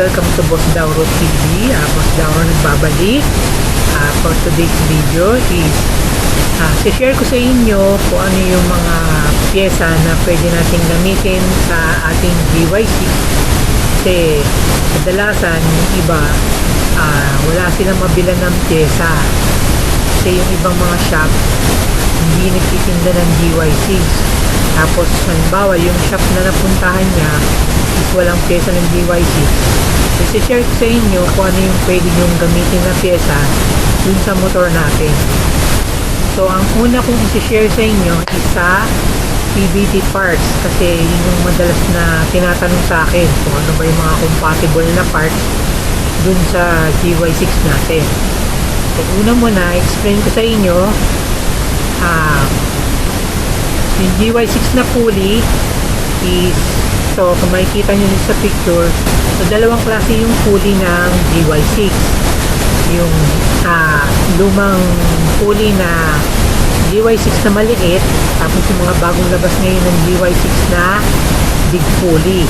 welcome to Boss Dauro TV. Boss Dauro nagbabalik. For today's video is share ko sa inyo kung ano yung mga pyesa na pwede nating gamitin sa ating GY6. Kasi kadalasan yung iba wala silang mabilan ng pyesa. Kasi yung ibang mga shop hindi nagtitinda ng GY6. Tapos halimbawa yung shop na napuntahan niya is walang pyesa ng GY6. So share ko sa inyo kung ano yung pwede nyong gamitin na pyesa dun sa motor natin. So ang una kong isi-share sa inyo is sa PVT parts, kasi yun yung madalas na tinatanong sa akin kung ano ba yung mga compatible na parts dun sa GY6 natin. So una muna, explain ko sa inyo yung GY6 na pulley is, so kung makikita nyo sa picture, so dalawang klase yung pulley ng GY6. Yung lumang pulley na GY6 na maliit, tapos yung mga bagong labas ngayon ng GY6 na big pulley.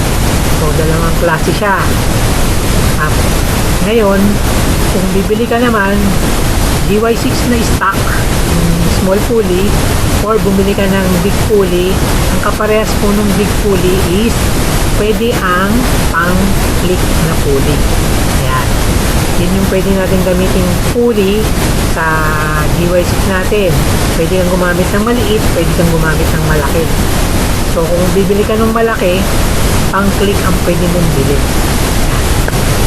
So dalawang klase siya. Ngayon, kung bibili ka naman GY6 na stock, small pulley, or bumili ka ng big pulley, ang kaparehas po ng big pulley is pwede ang pang-click na pulley. Yan. Yun yung pwede natin gamitin pulley sa GY6 natin. Pwede kang gumamit ng maliit, pwede kang gumamit ng malaki. So kung bibili ka ng malaki, pang-click ang pwede mong bilhin.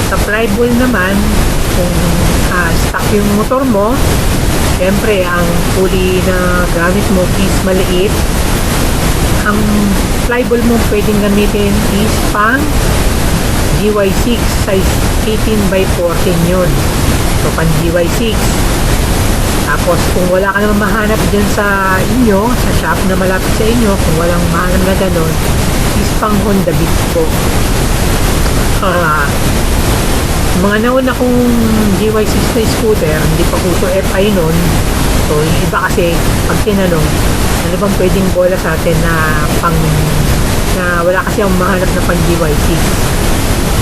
Sa flyball naman, kung stock yung motor mo, siyempre ang pulley na gamit mo is maliit. Ang flyball mo pwedeng gamitin is pang GY6 size 18x14 yun. So pang GY6. Tapos kung wala ka naman mahanap dyan sa inyo, sa shop na malapit sa inyo, kung walang mahanap na ganon, is pang Honda Beat po. Mga nauna kong GY6 na scooter, hindi pa uso FI nun. So yung iba kasi pag tinanong ano bang pwedeng bola sa atin na wala kasi akong mahanap na pang GY6.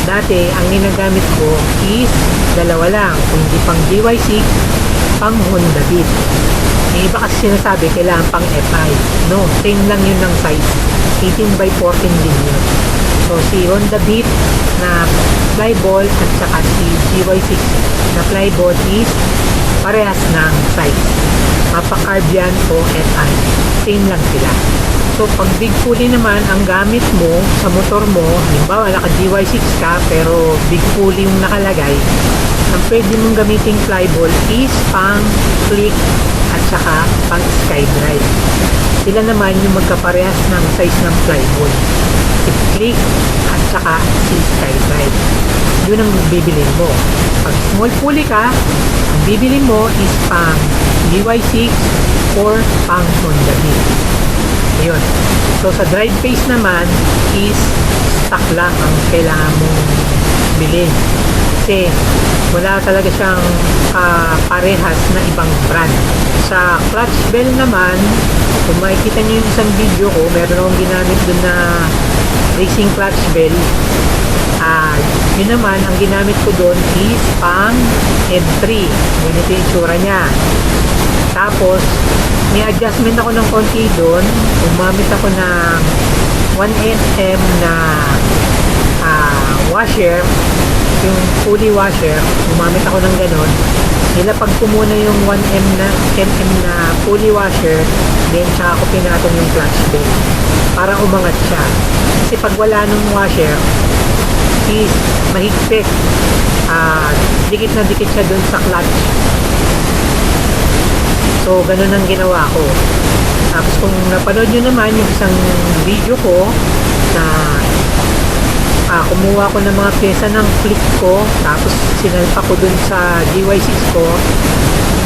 Dati ang ginagamit ko is dalawa lang, kung hindi pang GY6, pang Honda Beat. Yung iba kasi sinasabi kailangan pang FI. No, same lang yun ng size, 18x14 din yun. So si Honda Beat na flyball at saka si GY6 na flyball is parehas ng size. Mapa-carb yan o FI. Same lang sila. So pag big pulley naman ang gamit mo sa motor mo, halimbawa naka GY6 ka pero big pulley yung nakalagay, ang pwede mong gamiting flyball is pang click at saka pang skydrive. Sila naman yung magkaparehas ng size ng flyball, si click at saka si skydrive. Yun ang bibilin mo. Pag small pulley ka, ang bibilin mo is pang GY6 or pang Honda Beat. Ayun. So sa drive phase naman is stock lang ang kailangan mong bilhin. Kasi wala talaga siyang parehas na ibang brand. Sa clutch bell naman, kung makikita nyo yung isang video ko, meron akong ginamit dun na racing clutch bell. Yun naman, ang ginamit ko doon is pang M3. Ganito yung itsura niya. Tapos, may adjustment ako ng konti doon. Umamit ako ng 1mm na washer, yung pulley washer. Umamit ako ng ganon. Nilapag ko muna yung 1mm na pulley washer, then saka ako pinatong yung clutch bell para umangat siya. Kasi pag wala nung washer is mahigpit, dikit na dikit siya dun sa clutch. So ganun ang ginawa ko. Tapos kung napanood nyo naman yung isang video ko na kumuha ko ng mga pyesa ng click ko, tapos sinalpa ko dun sa GY6 ko,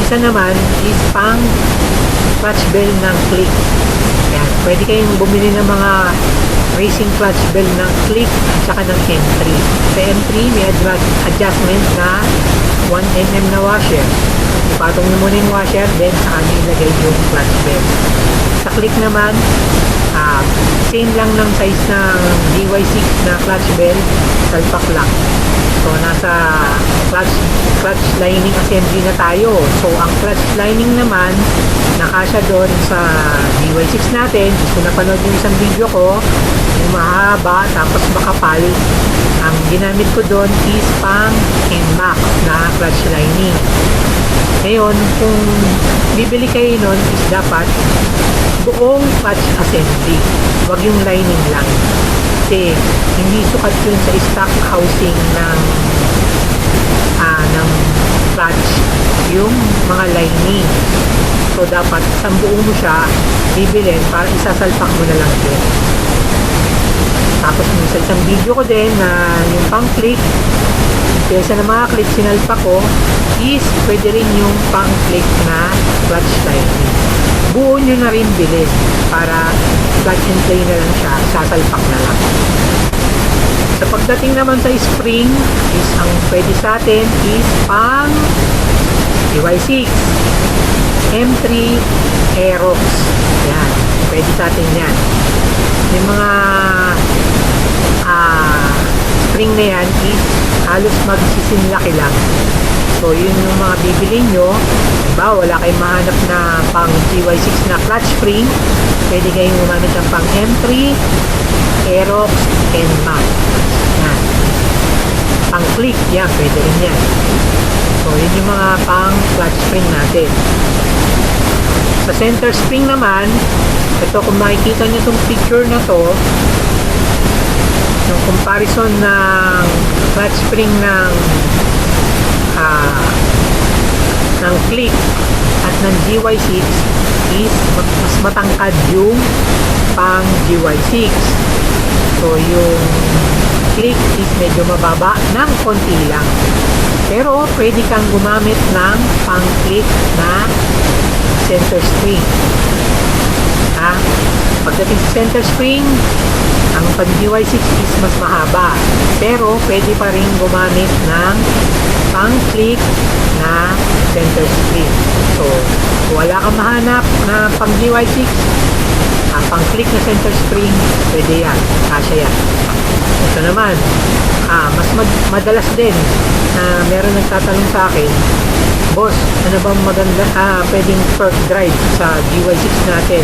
isa naman is pang clutch bell ng click. Yan, pwede kayong bumili ng mga racing clutch bell ng click at saka ng M3. Sa M3 may adjustment na 1mm na washer. Ipatong nyo muna yung washer, then saka nyo ilagay yung clutch bell. Sa click naman, same lang ng size ng GY6 na clutch bell, salpak lang. So, nasa clutch lining assembly na tayo. So, ang clutch lining naman, nakasya doon sa DY6 natin. Kung napanood yung isang video ko, yung mahaba, tapos makapal, ang ginamit ko doon is pang NMAX na clutch lining. Ngayon, kung bibili kayo nun, is dapat buong clutch assembly. Huwag yung lining lang. Kasi hindi sukat yun sa stock housing ng clutch, yung mga lining. So, dapat isang buo mo siya bibilin para isasalpak mo na lang din. Tapos sa isang video ko din na yung pang click, kesa na mga click sinalpa ko, is pwede rin yung pang click na clutch lining. Buo nyo na rin bilhin para clutch and play na lang siya, sasalpak na lang. Sa pagdating naman sa spring, is ang pwede sa atin is pang DY6, M3, Aerox. Yan, pwede sa atin yan. Yung mga spring na yan is halos magsisinlaki lang. So, yun yung mga bibili nyo. Diba, wala kayong mahanap na pang DY6 na clutch spring. Pwede kayong gumamit ng pang M3, Aerox, and MAX. Yan. Pang click, yan, pwede rin yan. So, yun yung mga pang clutch spring natin. Sa center spring naman, ito kung makikita nyo itong picture na to, yung comparison ng clutch spring ng click at ng GY6 is mas matangkad yung pang GY6. So, yung click is medyo mababa ng konti lang. Pero, pwede kang gumamit ng pang click na center spring. Pagdating sa center spring, ang pang GY6 is mas mahaba. Pero, pwede pa rin gumamit ng pang click na center spring. So, wala kang mahanap na pang GY6, pang click na center spring, pwede yan. Kasya yan. Ito naman, mas madalas din na meron nagtatanong sa akin, boss, ano bang maganda, pwedeng torque drive sa GY6 natin?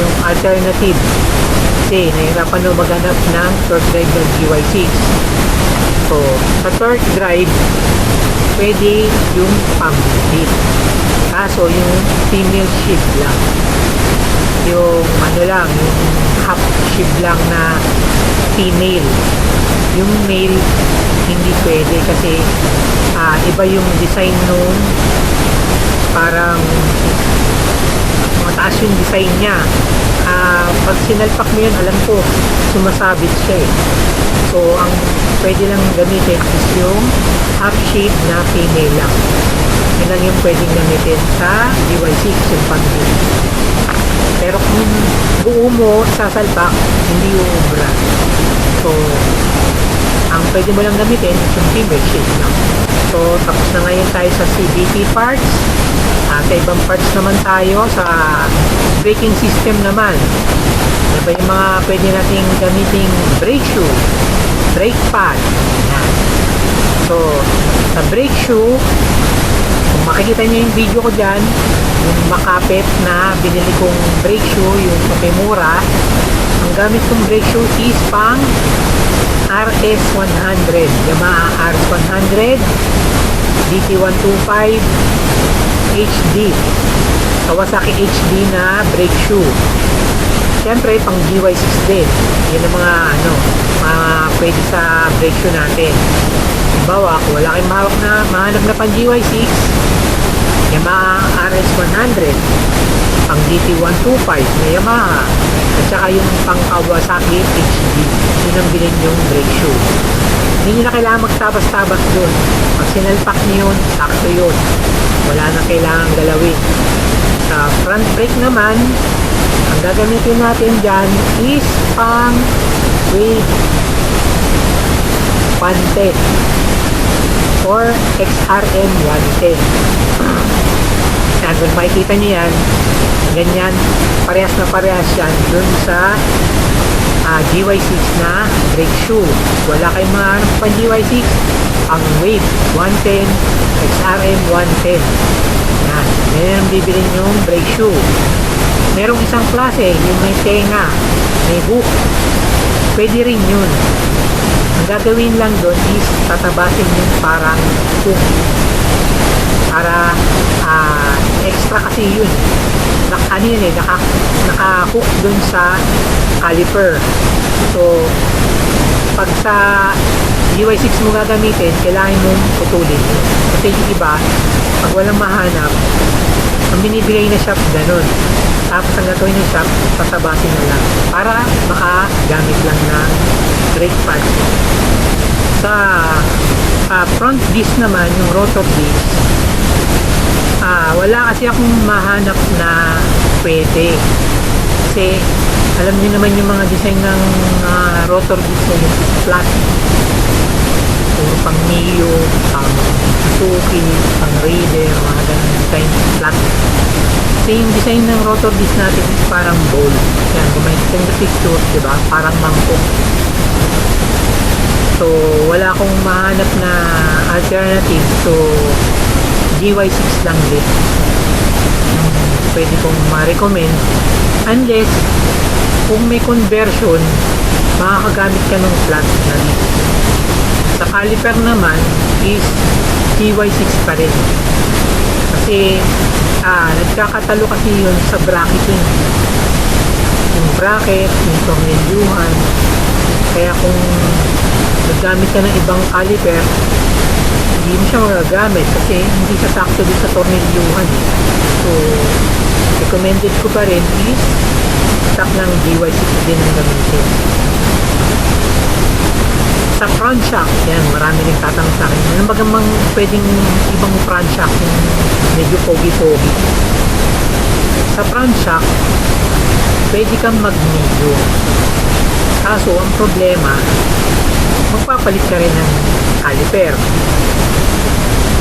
Yung alternative. Kasi nahirapan na maghanap ng torque drive ng GY6. So, sa torque drive, pwede yung pump shift. Kaso, yung female shift lang. Yung ano lang, yung half shift lang na female. Yung male, hindi pwede kasi iba yung design nung parang mataas yung design niya. Pag sinalpak mo yun, alam ko, sumasabit siya eh. So, ang pwede lang gamitin is yung half shape na female lang. Yun lang yung pwedeng gamitin sa DY6, yung pang-shape. Pero kung buo mo sasalpak, hindi yung ubra. So, ang pwede mo lang gamitin is yung female shape lang. So, tapos na ngayon tayo sa CVT parts. Sa ibang parts naman tayo, sa braking system naman. Ano ba yung mga pwede nating gamiting brake shoe, brake pad. Yan. So, sa brake shoe, kung makikita nyo yung video ko dyan, yung makapit na binili kong brake shoe, yung Tokimura, ang gamit kong brake shoe is pang RS100, Yamaha RS100, DT125, HD, Kawasaki HD na brake shoe. Siyempre, pang GY6 din. Yan ang mga pwede sa brake shoe natin. Halimbawa, kung wala kayong mahanap na pang GY6, Yamaha RS100, pang DT125 na Yamaha, at saka yung pang Kawasaki HD, yun ang bilhin yung brake shoe. Hindi nyo na kailangan magtabas-tabas dun. Pag sinalpak nyo yun, sakto yun. Wala na kailangan galawin. Sa front brake naman, ang gagamitin natin dyan is pang wave 110 or XRM 110. Yan, kung makikita nyo yan, ganyan, parehas na parehas yan dun sa GY6 na brake shoe. Wala kayong mahanap pa GY6, ang Wave 110, XRM 110. Yan, yan ang bibilin yung brake shoe. Merong isang klase, yung may tenga, may hook. Pwede rin yun. Ang gagawin lang doon is tatabasin yung parang hook. Para extra kasi yun. Ano yun eh, naka-hook dun sa caliper. So, pag sa GY6 mo gagamitin, kailangan mong putulin. Kasi yung iba, pag walang mahanap, ang binibigay na shop ganun. Tapos ang gagawin ng shop, tatabasin na lang. Para makagamit lang ng brake pad. Sa front disc naman, yung rotor disc, wala kasi akong mahanap na pwede. Kasi alam niyo naman yung mga design ng rotor disc na yung flat. Puro pang Mio, pang Suzuki, pang Raider, mga ganun design flat. Kasi yung design ng rotor disc natin is parang bowl. Yan, kung may picture, diba? Parang mangkok. So, wala akong mahanap na alternative. So, GY6 lang din. Pwede kong ma-recommend. Unless, kung may conversion, makakagamit ka ng flat na disc. Sa caliper naman is GY6 pa rin. Kasi, nagkakatalo kasi yun sa bracketing. Yung bracket, yung tornilyuhan. Kaya kung naggamit ka ng ibang caliper, hindi mo siya magagamit kasi hindi siya sakto din sa tornilyuhan. So, recommended ko pa rin is stock ng GY6 din ang gamitin. Sa front shock, yan, marami rin tatanong sa akin. Ano bagamang pwedeng ibang front shock yung medyo pogi-pogi? Sa front shock, pwede kang mag-medium. Kaso, ang problema, magpapalit ka rin ng caliper.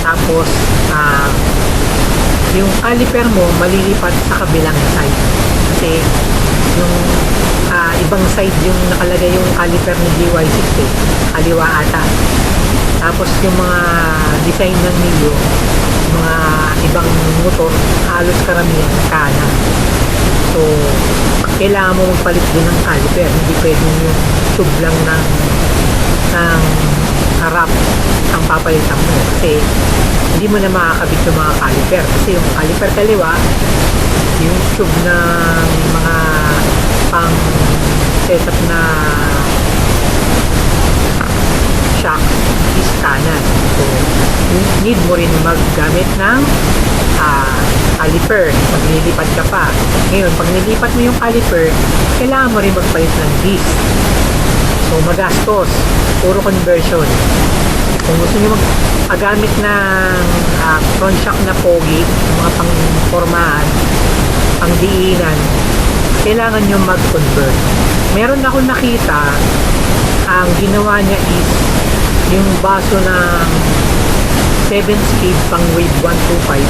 Tapos, yung caliper mo malilipat sa kabilang side. Kasi, yung ibang side yung nakalagay yung caliper ng GY6 eh. Kaliwa ata. Tapos, yung mga design ng Mio, mga ibang motor, halos karamihan kanan. So, kailangan mo magpalit din ng caliper. Hindi pwedeng yung tube lang ng harap ang papalitan mo. Kasi, hindi mo na makakabit yung mga caliper. Kasi yung caliper kaliwa, yung tube ng mga pang setup na shock is kanan. So, need mo rin maggamit ng caliper pag nilipat ka pa. Ngayon, pag nilipat mo yung caliper, kailangan mo rin magpalit ng disc. So, magastos. Puro conversion. Kung gusto nyo mag-gamit ng front shock na pogi, mga pang-formahan, pang-diinan, kailangan nyo mag-convert. Meron ako nakita, ang ginawa niya is yung baso ng 7-speed pang Wave 125,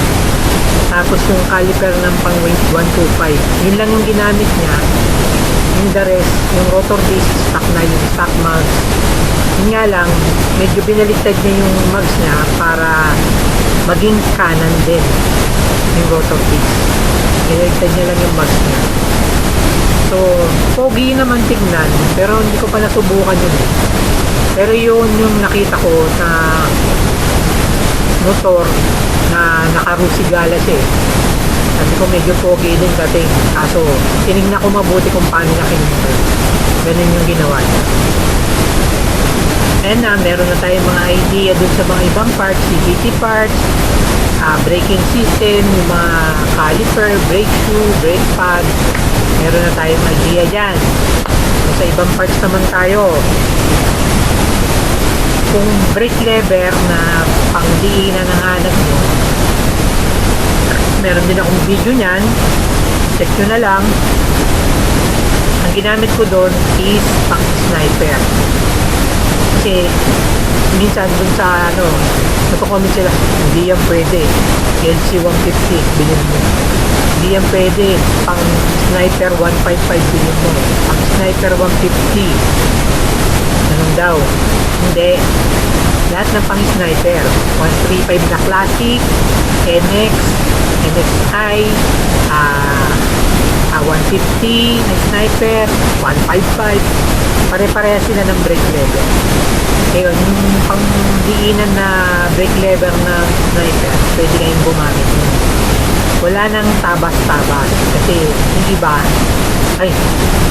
tapos yung caliper ng pang Wave 125. Yun lang yung ginamit niya. Yung the rest, yung rotor disc, stock na yung stock mags. Yun nga lang, medyo binaliktad niya yung mags niya para maging kanan din yung rotor disc. Binaliktad niya lang yung mags niya. So, pogi naman tignan, pero hindi ko pa nasubukan yun eh. Pero yun yung nakita ko sa motor na nakarusigala siya eh. Sabi ko medyo pogi din dating. Kaso, tinignan ko mabuti kung paano niya kinunod. Ganun yung ginawa niya. And meron na tayong mga idea dun sa mga ibang parts, CVT parts, braking system, yung mga caliper, brake shoe, brake pad. Meron na tayong idea dyan. So, sa ibang parts naman tayo. Kung brake lever na pangdiinan ng hanap nyo, meron din akong video nyan. Check nyo na lang. Ang ginamit ko doon is pang sniper. Kasi minsan dun sa nagko-comment sila, hindi yan pwede. LC-150, bilhin mo. Hindi yan pwede. Pang sniper 155, bilhin mo. Pang sniper 150, ganun daw. Hindi. Lahat ng pang sniper, 135 na classic, NX, NXI, 150 na sniper, 155, pare-pareha sila ng brake lever. Ngayon, yung pangdiinan na brake lever na sniper, pwede kayong gumamit yun. Wala nang tabas-tabas kasi yung iba, ay,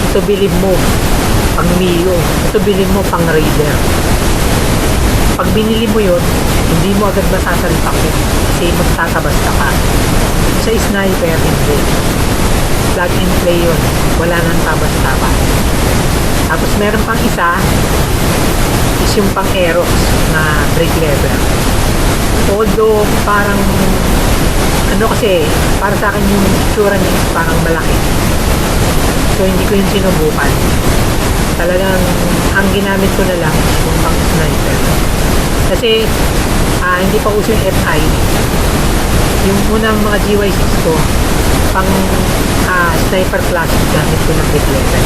ito bilib mo pang Mio, ito bilib mo pang Raider. Pag binili mo yun, hindi mo agad masasalpak yun kasi magtatabas ka. Sa sniper, hindi. Plug and play yun. Wala nang tabas-tabas. Tapos meron pang isa is yung pang Aerox na brake lever. Although parang kasi para sa akin yung itsura niya is parang malaki. So hindi ko yung sinubukan. Talagang ang ginamit ko na lang yung pang sniper. Kasi hindi pa uso yung FI. Yung unang mga GY6 ko pang sniper classic gamit ko ng brake lever.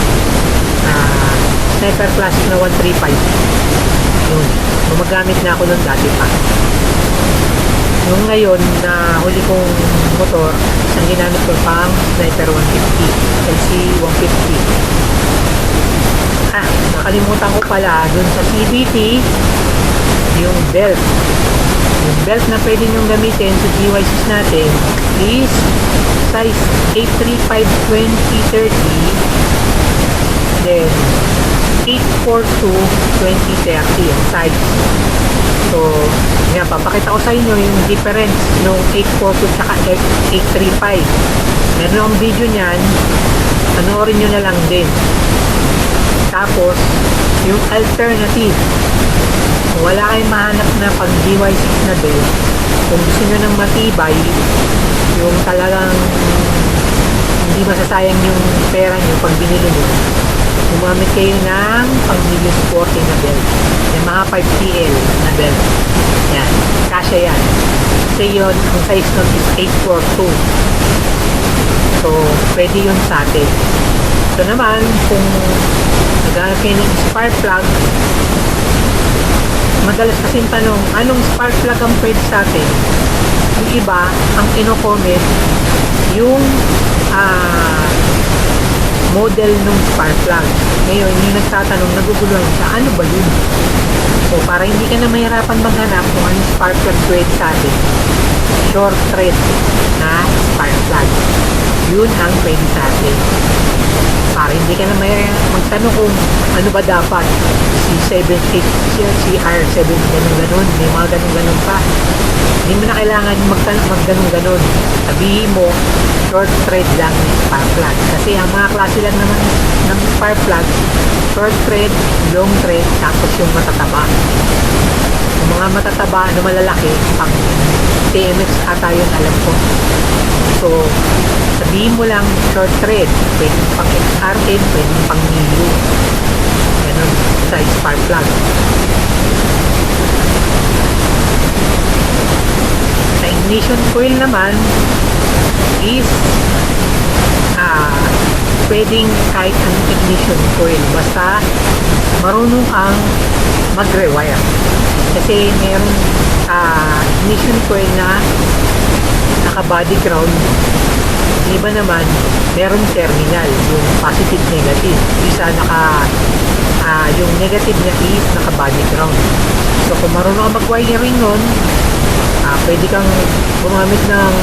Sniper classic na 135 yun, gumagamit na ako nun dati pa. Yung ngayon na huli kong motor, ang ginamit ko pang sniper 150 LC 150. Nakalimutan ko pala dun sa CVT yung belt na pwede nyong gamitin sa GY6 natin is size 835/2030, then 842/2030 ang size. So nga, papakita ko sa inyo yung difference ng 842 at 835. Meron akong video nyan, panoorin nyo na lang din. Tapos yung alternative, kung wala kayong mahanap na pag GY6 na belt, kung gusto nyo ng matibay, yung talagang hindi masasayang yung pera nyo pag binili nyo, gumamit kayo ng pang medium sporty na belt, yung mga 5TL na belt. Yan, kasya yan. Kasi yun, ang size nun is 842. So pwede yun sa atin. So naman, kung naghanap kayo ng spark plug, madalas kasing tanong, anong spark plug ang pwede sa atin? Yung iba, ang ino-comment yung model ng spark plug. Ngayon, yung nagtatanong, naguguluhan siya, ano ba yun? So, para hindi ka na mahirapan maghanap kung anong spark plug pwede sa atin, short thread na spark plug. Yun ang pwede sa atin. Para hindi ka na magtanong kung ano ba dapat, C7, CR7, ganun-ganun, may mga ganun-ganun pa. Hindi mo na kailangan magganun-ganun. Sabihin mo, short thread lang ng spark plug. Kasi ang mga klase lang naman ng spark plug, short thread, long thread, tapos yung matataba. Yung mga matataba na malalaki, pang TMX ata yun, alam ko. So, sabihin mo lang short thread, pwede pang XRN, pwede pang Mio. Ganun sa spark plug. Sa ignition coil naman is pwedeng kahit ang ignition coil basta marunong kang mag-rewire. Kasi meron ignition coil na naka-body ground. Iba naman, meron terminal, yung positive negative. Isa yung negative niya is naka-body ground. So kung marunong kang mag-wiring nun, pwede kang gumamit ng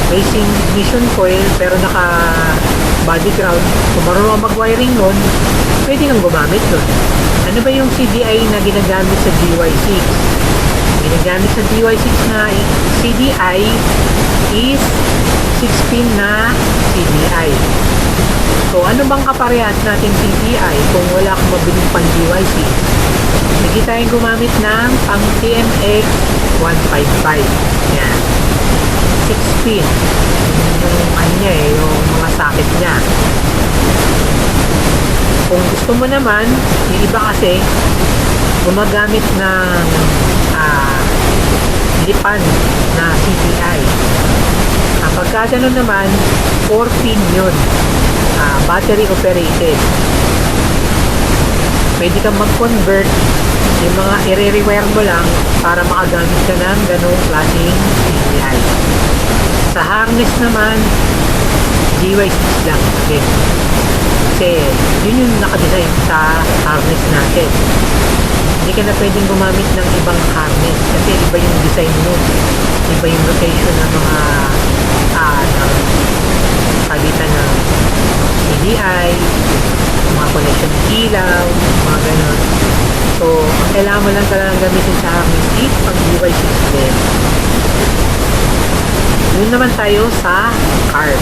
racing ignition coil pero naka-body ground. Kung marunong kang mag-wiring nun, pwede kang gumamit nun. Ano ba yung CDI na ginagamit sa GY6? Ginagamit sa GY6 na CDI is 6-pin na CDI. So, ano bang kaparehas natin CDI kung wala akong mabiling pang GY6? Hindi tayong gumamit ng pang TMX 155. Yan. 6-pin. Yung niya yung mga socket niya. Kung gusto mo naman, yung iba kasi, gumagamit ng lipan na CDI. Pagka ganun naman, 4-pin yun, battery operated. Pwede kang mag-convert, yung mga i-rewire mo lang para makagamit ka ng ganung klaseng CDI. Sa harness naman, GY6 lang din. Kasi yun yung nakadesign sa harness natin. Hindi ka na pwedeng gumamit ng ibang harness kasi iba yung design mo, iba yung rotation ng mga kabitan ng CDI, mga connection ng ilaw, mga ganun. So, ang kailangan mo lang talagang gamitin sa harness is pag GY6 din. Yun naman tayo sa carb.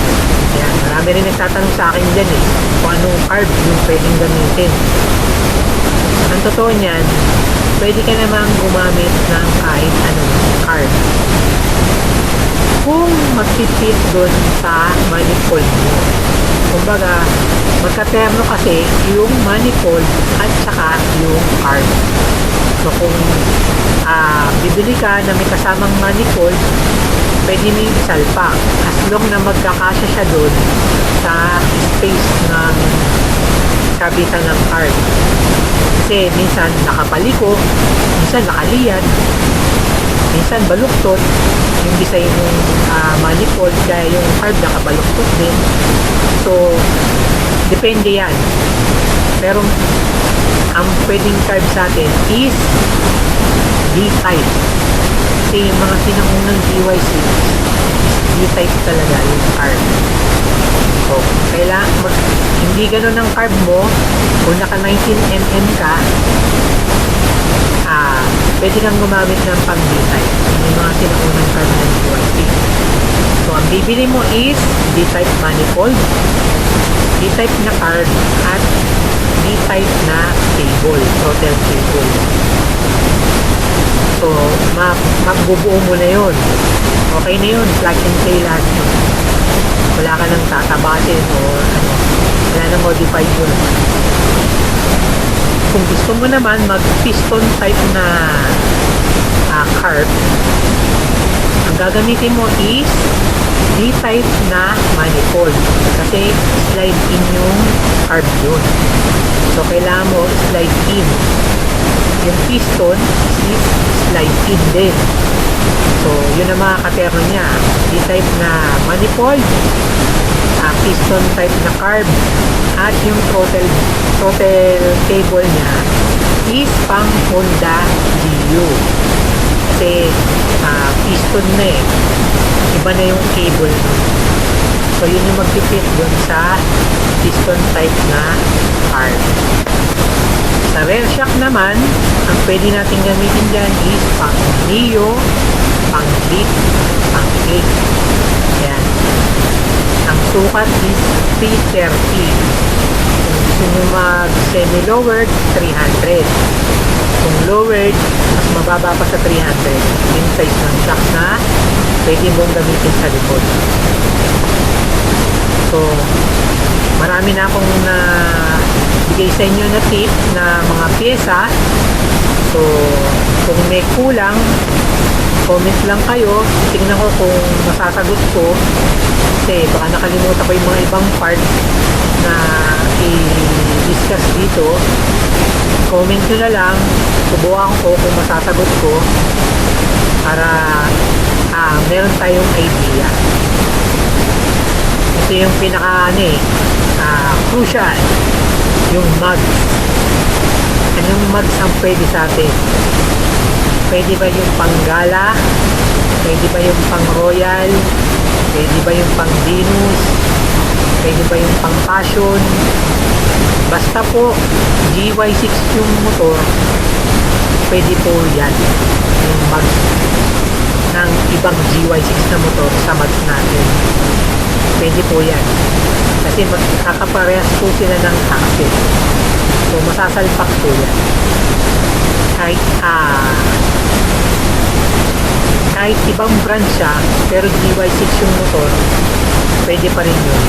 Ayan, marami rin nagtatanong sa akin dyan kung anong carb yung pwedeng gamitin. Ang totoo niyan, pwede ka namang gumamit ng kahit anong carb kung mag-fit doon sa manifold mo. Kumbaga, magkaterno kasi yung manifold at saka yung carb. So kung bibili ka na may kasamang manifold, pwede mo yung isalpak as long na magkakasya siya doon sa space ng kabitan ng carb. Kasi minsan nakapaliko, minsan nakaliyad, minsan baluktot yung design ng manifold, kaya yung carb nakabaluktot din. So depende yan. Pero ang pwedeng carb sa atin is D-type. Kasi yung mga sinaunang GY6 D-type talaga yung carb. So kailangan hindi ganun ang carb mo. Kung naka 19mm ka, pwede kang gumamit ng pang D-type. Yung mga sinaunang carb ng GY6. So ang bibili mo is D-type manifold, D-type na carb, at D-type na cable, throttle cable. So magbubuo mo na yun. Okay na yun, plug and play lahat yun. Wala ka nang tatabasin o wala nang modified yun. Kung gusto mo naman mag piston type na carb, ang gagamitin mo is D-type na manifold kasi slide in yung carb yun. So kailangan mo slide in. Yung piston is slide in din. So yun ang mga katerno niya, D-type na manifold, piston type na carb, at yung throttle cable niya is pang Honda GU. Kasi piston na iba na yung cable nun. So yun yung mag-fit dun sa piston type na carb. Sa rear shock naman, ang pwede natin gamitin dyan is pang Neo, pang Click, pang Click. Ayan. Ang sukat is 330. Kung gusto nyo mag semi-lowered, 300. Kung lowered, mas mababa pa sa 300. Yung size ng shock na pwede mong gamitin sa likod. So, marami na akong bigay sa inyo na tip na mga pyesa. So, kung may kulang, comment lang kayo. Tingnan ko kung masasagot ko. Kasi baka nakalimutan ko yung mga ibang part na i-discuss dito. Comment nyo na lang. Subukan ko kung masasagot ko para meron tayong idea. Ito yung pinaka crucial, yung mugs. Anong mugs ang pwede sa atin? Pwede ba yung pang gala? Pwede ba yung pang royal? Pwede ba yung pang Venus? Pwede ba yung pang passion? Basta po GY6 yung motor, pwede po yan yung mugs ng ibang GY6 na motor sa mugs natin. Pwede po yan kasi magkakaparehas po sila ng axle. So masasalpak po yan kahit ibang brand siya pero GY6 yung motor, pwede pa rin yun.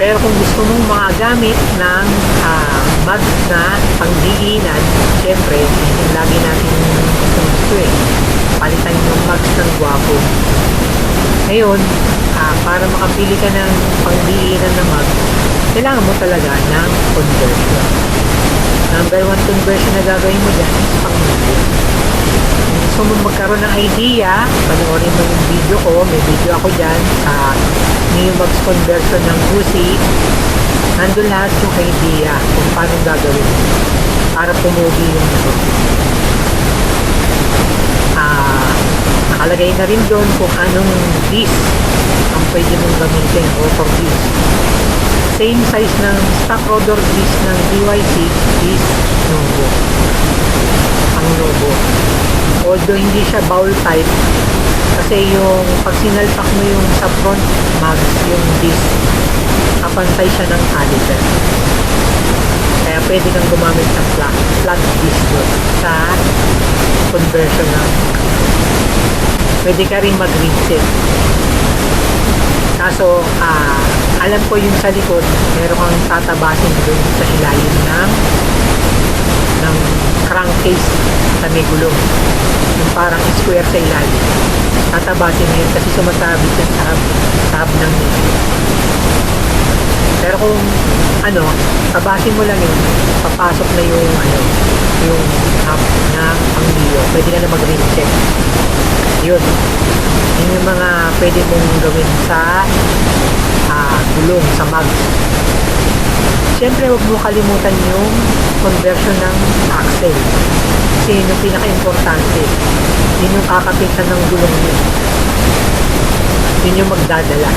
Pero kung gusto mong makagamit ng mag na pangdiinan, syempre, yung lagi natin gusto palitan yung mags ng gwapo. Ngayon, para makapili ka ng pangdiinan na mag, kailangan mo talaga ng conversion. Number 1 conversion na gagawin mo dyan is pang-video. Kung gusto mo magkaroon ng idea, panoorin mo yung video ko. May video ako dyan sa new mags conversion ng Uzi. Nandun lahat yung idea kung paano gagawin para pumugi yung nakalagay na rin doon kung anong disc ang pwede mong gamitin o for disc. Same size ng stock rotor disc ng DY6 is Novo. Ang Novo. Although hindi siya bowl type kasi yung pag sinalpak mo yung sa front mags yung disc, kapantay siya ng caliper. Kaya pwede kang gumamit ng flat disc doon sa conversion ng pwede ka rin mag-reset. Kaso, alam ko yung sa likod, meron kang tatabasin doon sa ilalim ng crankcase sa may gulong. Yung parang square sa ilalim. Tatabasin mo yun kasi sumasabit yan sa hub ng nito. Pero kung tabasin mo lang yun, papasok na yung hub ng pang-dio. Pwede ka na mag-reset. Yun yung mga pwede mong gawin sa gulong, sa mags. Siyempre huwag mo kalimutan yung conversion ng axle kasi yun yung pinaka-importante, yun yung kakapitan ng gulong yun yung magdadala.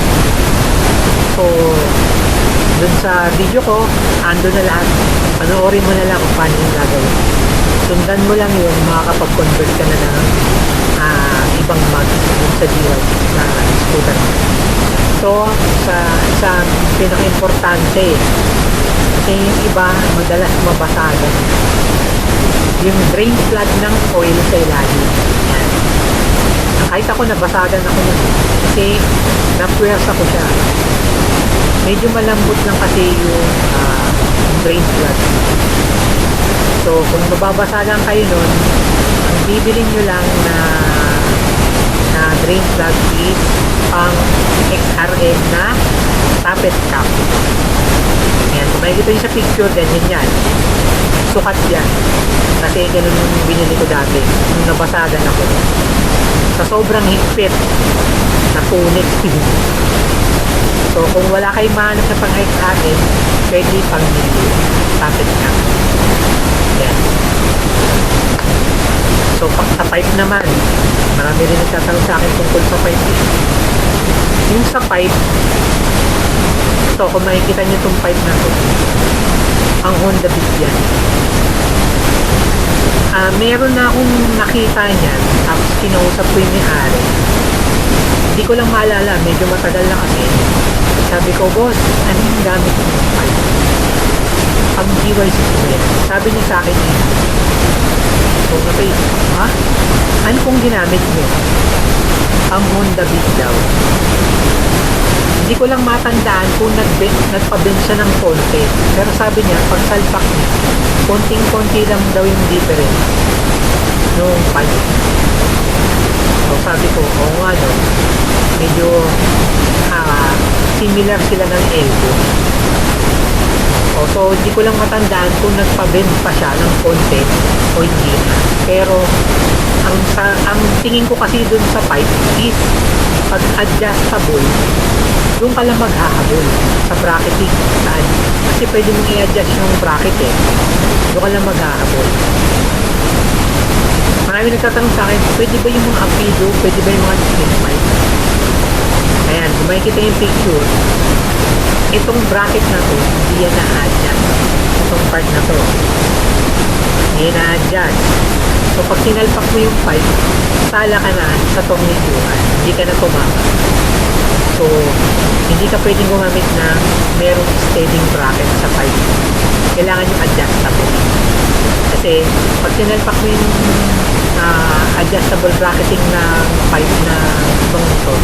So dun sa video ko ando na lahat, panoorin mo na lang kung paano yung gagawin. Sundan mo lang yun, makakapag-convert ka na ng ibang mag sa DY na scooter. So sa pinaka-importante kasi yung iba madalas mabasagan yung drain plug ng oil sa ilalim. Yan. Kahit ako nabasagan ako nun kasi na-puwersa ko siya. Medyo malambot lang kasi yung drain plug. So kung mababasagan kayo nun, ang bibilin nyo lang na drain plug is pang XRM na tappet cap. Ayan, kung makikita nyo sa picture, ganyan yan. Sukat yan. Kasi ganun yung binili ko dati nung nabasagan ako. Sa sobrang higpit, napunit. So kung wala kayong mahanap na pang XRM, pwede pang tappet cap. Ayan. So pag sa pipe naman, marami rin nagtatanong sa akin tungkol sa pipe. Yung sa pipe, ito kung makikita nyo itong pipe na to, ang Honda Beat yan. Meron na akong nakita niyan, tapos kinausap ko yung may-ari. Hindi ko lang maalala, medyo matagal na kasi. Sabi ko, boss, ano yung gamit mo ng pipe? Ang DY6 yan. Sabi niya sa akin yun. So, okay, ha? Ano kung ginamit mo? Ang Honda Beat daw. Hindi ko lang matandaan kung nagpa-bend siya ng konti. Pero sabi niya, pag salpak niya, konting-konti lang daw yung difference nung pipe. So, sabi ko, oo nga no, medyo similar sila ng elbow. So, hindi ko lang matandaan kung nagpa-bend pa siya ng konti o hindi. Pero, ang tingin ko kasi dun sa pipe is pag adjustable, doon ka lang maghahabol sa bracketing. Kasi pwede mong i-adjust yung bracket doon ka lang maghahabol. Marami nagtatanong sa akin, pwede ba yung mga apido, pwede ba yung mga spin pipe? Ayan, kung makikita yung picture, itong bracket na to, hindi yan na-adjust. Itong part na to, hindi yan na-adjust. So, pag sinalpak mo yung pipe, sala ka na sa tornilyuhan. Hindi ka na tumama. So, hindi ka pwedeng gumamit na merong steadying bracket sa pipe. Kailangan yung adjustable. Kasi, pag sinalpak mo yung adjustable adjustable bracketing ng pipe na ibang motor,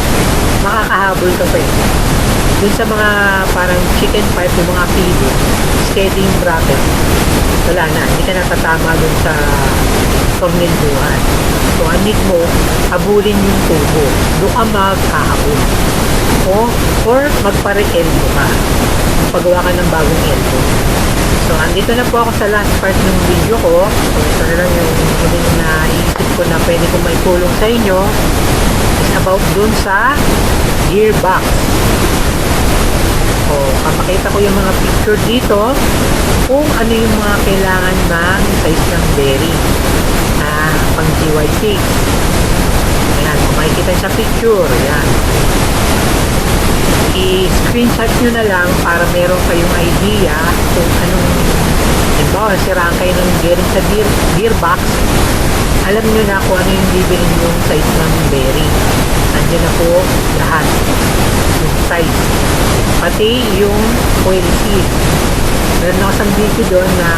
makakahabol ka pa eh. Dun sa mga parang chicken pipe, yung mga feeder, steady bracket, wala na, hindi ka natatama dun sa tornilduhan. So, ang need mo, habulin yung tubo. Doon ka magkahabol. Or magpare-elbow ka. Pagawa ka ng bagong elbow. So, andito na po ako sa last part ng video ko. So, ito na lang yung huling na iisip ko na pwede kong may tulong sa inyo is about dun sa gearbox. So, papakita ko yung mga picture dito kung ano yung mga kailangan ng size ng bearing na pang GY6. Ayan, kung makikita sa picture, ayan. I-screenshot nyo na lang para meron kayong idea kung anong, halimbawa, siraan kayo ng bearing sa gearbox, alam nyo na kung ano yung bibilin yung size ng bearing. Nandiyan na po lahat yung size, pati yung oil seal. Meron ako isang video doon na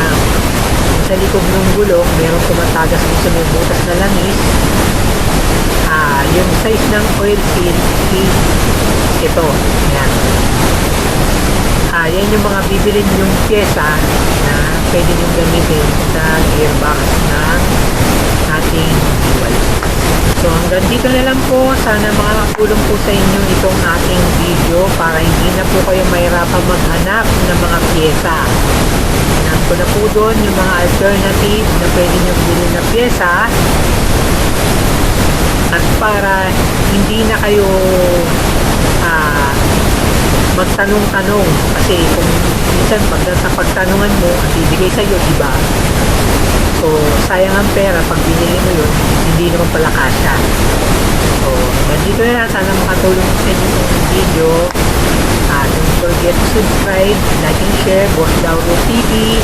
sa likod ng gulong meron tumatagas kung sa may butas na langis. Yung size ng oil seal is ito, yan. Yan yung mga bibilin yung pyesa na pwede nyo gamitin sa gearbox ng ating GY. So hanggang dito na lang po. Sana makakatulong po sa inyo itong ating video para hindi na po kayo mahirapang maghanap ng mga pyesa. Hanap ko na po doon yung mga alternative na pwede nyo bilhin na pyesa, at para hindi na kayo magtanong-tanong, kasi kung minsan sa pagtanungan mo ang bibigay sa iyo iba, so sayang ang pera pag binili mo yun, hindi naman pala kasya. So nandito na lang, sana makatulong sa inyo yung video. Don't forget to subscribe, like and share Boss Dauro TV.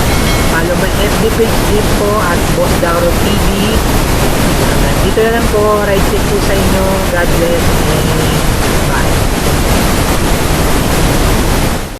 Follow my FB page din po at Boss Dauro TV. Nandito na lang po. Right safe po sa inyo. God bless and